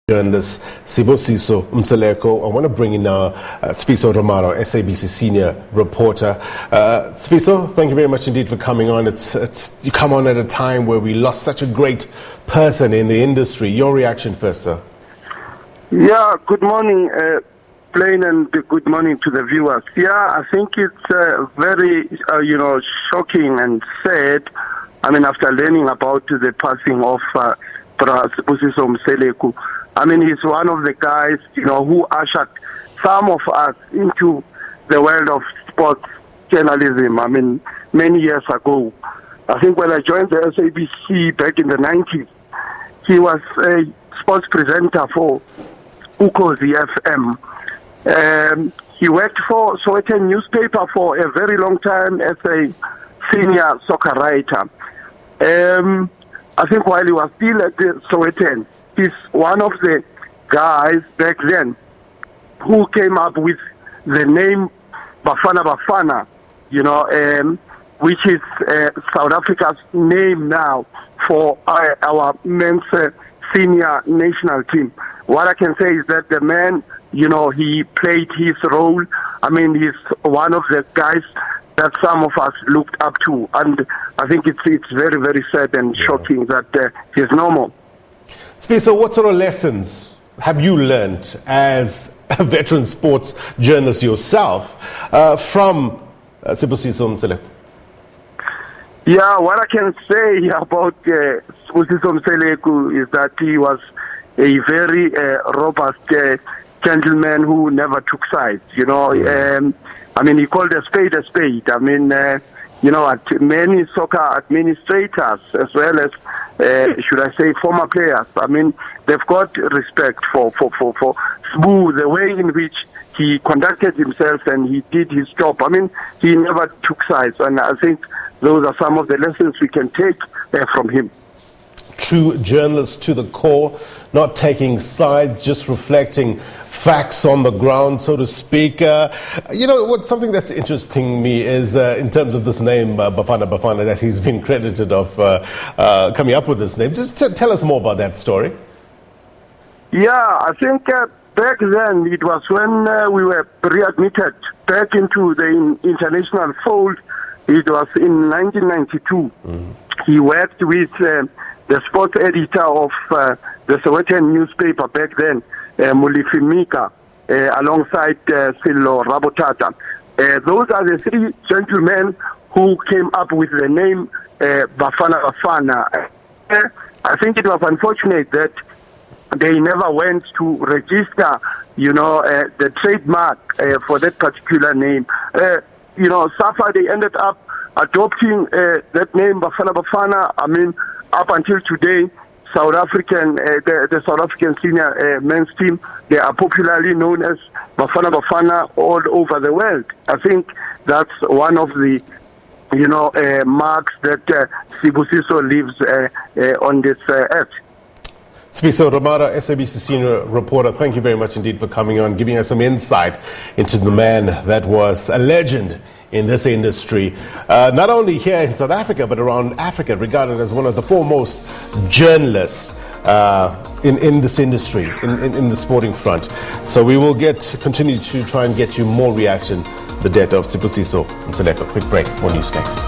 Journalist Sibusiso Mseleku. I want to bring in now Sfiso Ramara, SABC senior reporter. Sfiso, thank you very much indeed for coming on. You come on at a time where we lost such a great person in the industry. Your reaction first, sir. Yeah, good morning, Plain, and good morning to the viewers. Yeah, I think it's very, shocking and sad. I mean, after learning about the passing of Sibusiso Mseleku, I mean, he's one of the guys, who ushered some of us into the world of sports journalism. I mean, many years ago. I think when I joined the SABC back in the 90s, he was a sports presenter for Ukhozi FM. He worked for Sowetan newspaper for a very long time as a senior soccer writer. I think while he was still at the Sowetan, he's one of the guys back then who came up with the name Bafana Bafana, which is South Africa's name now for our men's senior national team. What I can say is that the man, he played his role. I mean, he's one of the guys that some of us looked up to, and I think it's very, very sad and shocking that he's normal. Sfiso, what sort of lessons have you learned as a veteran sports journalist yourself from Sibusiso Mseleku? Yeah, what I can say about Sibusiso Mseleku is that he was a very robust gentleman who never took sides. I mean, he called a spade a spade. I mean, many soccer administrators, as well as, should I say, former players, I mean, they've got respect for Sbu, the way in which he conducted himself and he did his job. I mean, he never took sides, and I think those are some of the lessons we can take from him. True journalist to the core, not taking sides, just reflecting facts on the ground, so to speak. Something that's interesting me is in terms of this name, Bafana Bafana, that he's been credited of coming up with this name. Just tell us more about that story. Yeah, I think back then it was when we were readmitted back into the international fold. It was in 1992. He worked with the sports editor of the Sowetan newspaper back then, Mulifimika, alongside Silo Rabotata. Those are the three gentlemen who came up with the name Bafana Bafana. I think it was unfortunate that they never went to register, the trademark for that particular name. SAFA, they ended up adopting that name Bafana Bafana. I mean, up until today, South African, the South African senior men's team, they are popularly known as Bafana Bafana all over the world. I think that's one of the, marks that Sibusiso leaves on this earth. Sfiso Ramara, SABC senior reporter, thank you very much indeed for coming on, giving us some insight into the man that was a legend in this industry, not only here in South Africa, but around Africa, regarded as one of the foremost journalists in this industry, in the sporting front. So we will continue to try and get you more reaction, the death of Sibusiso Mseleku. Quick break, more news next.